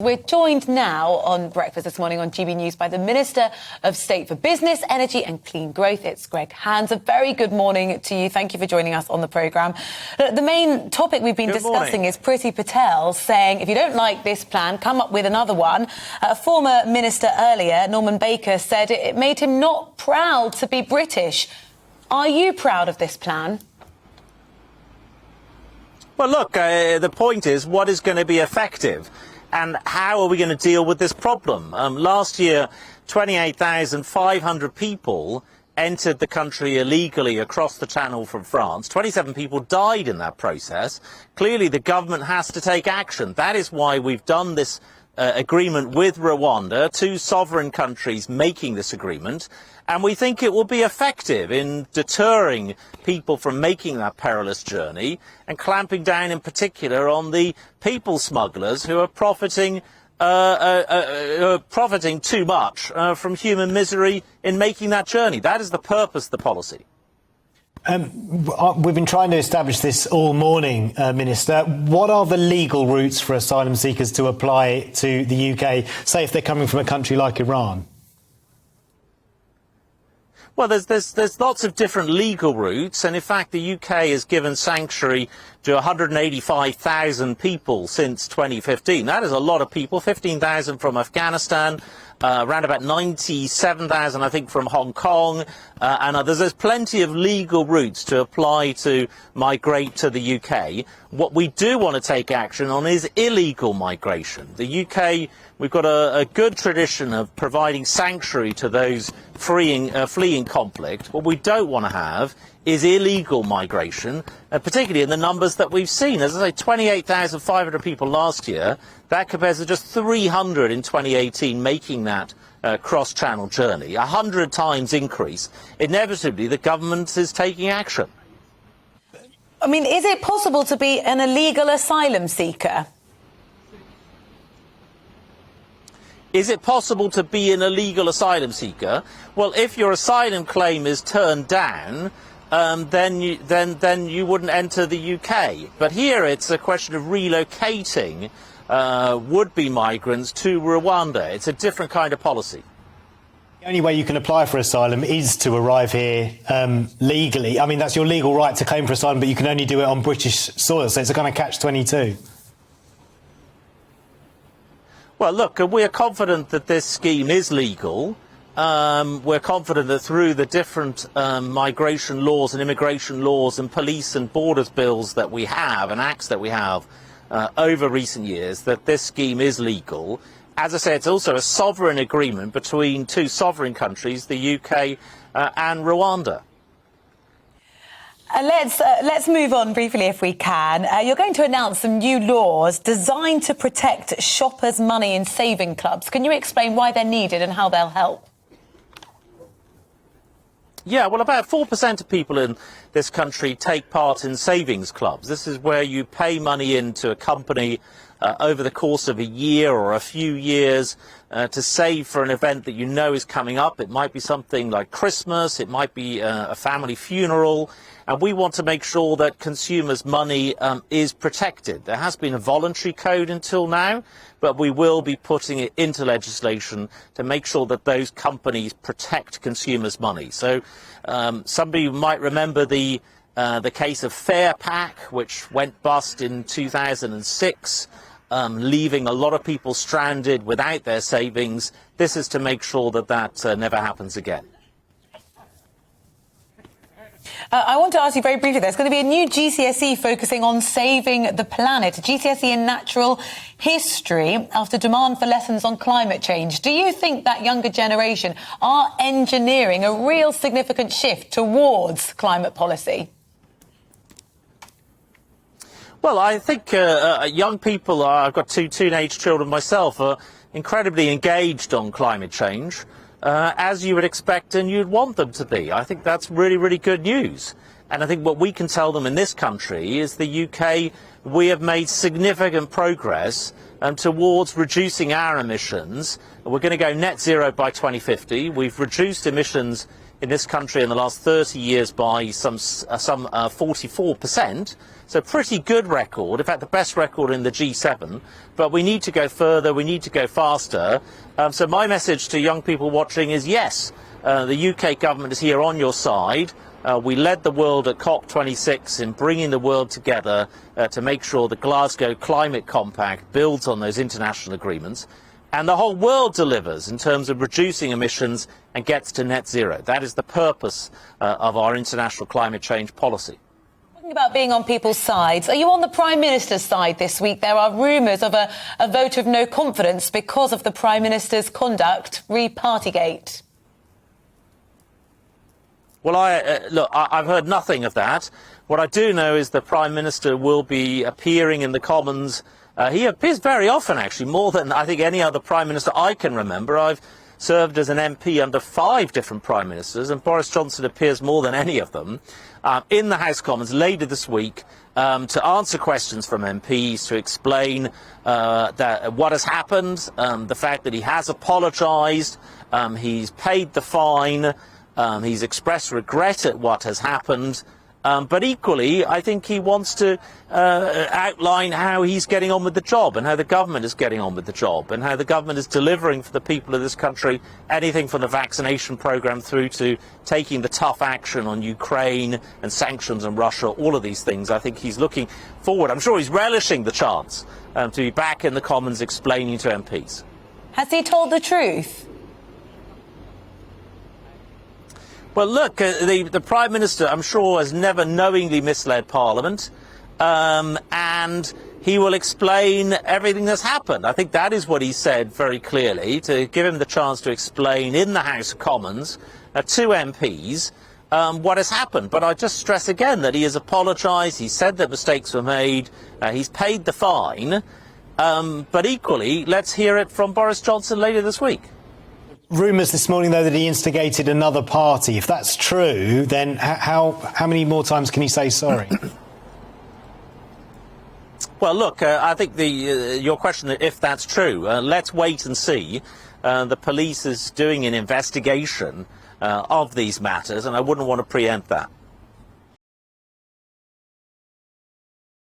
We're joined now on Breakfast this morning on GBNews by the Minister of State for Business, Energy and Clean Growth. It's Greg Hands. A very good morning to you. Thank you for joining us on the programme. The main topic we've been discussing is Priti Patel saying, if you don't like this plan, come up with another one. A former minister earlier, Norman Baker, said it made him not proud to be British. Are you proud of this plan? Well, look, the point is, what is going to be effective? And how are we going to deal with this problem? Last year, 28,500 people entered the country illegally across the Channel from France. 27 people died in that process. Clearly, the government has to take action. That is why we've done this agreement with Rwanda, two sovereign countries making this agreement. And we think it will be effective in deterring people from making that perilous journey and clamping down in particular on the people smugglers who are profiting too much from human misery in making that journey. That is the purpose of the policy. We've been trying to establish this all morning, Minister. What are the legal routes for asylum seekers to apply to the UK, say if they're coming from a country like Iran? Well, there's lots of different legal routes, and in fact the UK has given sanctuary to 185,000 people since 2015. That is a lot of people, 15,000 from Afghanistan, around about 97,000 I think from Hong Kong, and others. There's plenty of legal routes to apply to migrate to the UK. What we do want to take action on is illegal migration. The UK, we've got a good tradition of providing sanctuary to those fleeing conflict. What we don't want to have is illegal migration, particularly in the numbers that we've seen. As I say, 28,500 people last year. That compares to just 300 in 2018 making that cross-channel journey. 100 times increase. Inevitably, the government is taking action. I mean, is it possible to be an illegal asylum seeker? Is it possible to be an illegal asylum seeker? Well, if your asylum claim is turned down, then you wouldn't enter the UK. But here it's a question of relocating would-be migrants to Rwanda. It's a different kind of policy. The only way you can apply for asylum is to arrive here legally. I mean, that's your legal right to claim for asylum, but you can only do it on British soil, so it's a kind of catch-22. Well, look, we're confident that this scheme is legal. We're confident that through the different migration laws and immigration laws and police and borders bills that we have and acts that we have over recent years, that this scheme is legal. As I say, it's also a sovereign agreement between two sovereign countries, the UK and Rwanda. Let's move on briefly if we can. You're going to announce some new laws designed to protect shoppers' money in saving clubs. Can you explain why they're needed and how they'll help? Yeah, well, about 4% of people in this country take part in savings clubs. This is where you pay money into a company over the course of a year or a few years to save for an event that you know is coming up. It might be something like Christmas, it might be a family funeral, and we want to make sure that consumers' money is protected. There has been a voluntary code until now, but we will be putting it into legislation to make sure that those companies protect consumers' money. So somebody might remember the case of Fairpack, which went bust in 2006, leaving a lot of people stranded without their savings. This is to make sure that that never happens again. I want to ask you very briefly, there's going to be a new GCSE focusing on saving the planet, a GCSE in natural history after demand for lessons on climate change. Do you think that younger generation are engineering a real significant shift towards climate policy? Well, I think young people, I've got two teenage children myself, are incredibly engaged on climate change. As you would expect and you'd want them to be. I think that's really, really good news. And I think what we can tell them in this country is the UK, we have made significant progress towards reducing our emissions. We're going to go net zero by 2050. We've reduced emissions in this country in the last 30 years by some 44%. So pretty good record, in fact the best record in the G7, but we need to go further, we need to go faster. So my message to young people watching is yes, the UK government is here on your side. We led the world at COP26 in bringing the world together to make sure the Glasgow Climate Compact builds on those international agreements. And the whole world delivers in terms of reducing emissions and gets to net zero. That is the purpose of our international climate change policy. Talking about being on people's sides, are you on the Prime Minister's side this week? There are rumours of a vote of no confidence because of the Prime Minister's conduct re Partygate. Well, I've heard nothing of that. What I do know is the Prime Minister will be appearing in the Commons. He appears very often, actually, more than I think any other Prime Minister I can remember. I've served as an MP under 5 different Prime Ministers, and Boris Johnson appears more than any of them in the House of Commons later this week to answer questions from MPs, to explain what has happened, the fact that he has apologised, he's paid the fine, he's expressed regret at what has happened. But equally, I think he wants to outline how he's getting on with the job and how the government is getting on with the job and how the government is delivering for the people of this country, anything from the vaccination programme through to taking the tough action on Ukraine and sanctions on Russia, all of these things. I think he's looking forward. I'm sure he's relishing the chance to be back in the Commons explaining to MPs. Has he told the truth? Well, look, the Prime Minister, I'm sure, has never knowingly misled Parliament, and he will explain everything that's happened. I think that is what he said very clearly, to give him the chance to explain in the House of Commons to MPs what has happened. But I just stress again that he has apologised, he said that mistakes were made, he's paid the fine, but equally, let's hear it from Boris Johnson later this week. Rumours this morning, though, that he instigated another party. If that's true, then how many more times can he say sorry? Well, look, I think your question, if that's true, let's wait and see. The police is doing an investigation of these matters, and I wouldn't want to preempt that.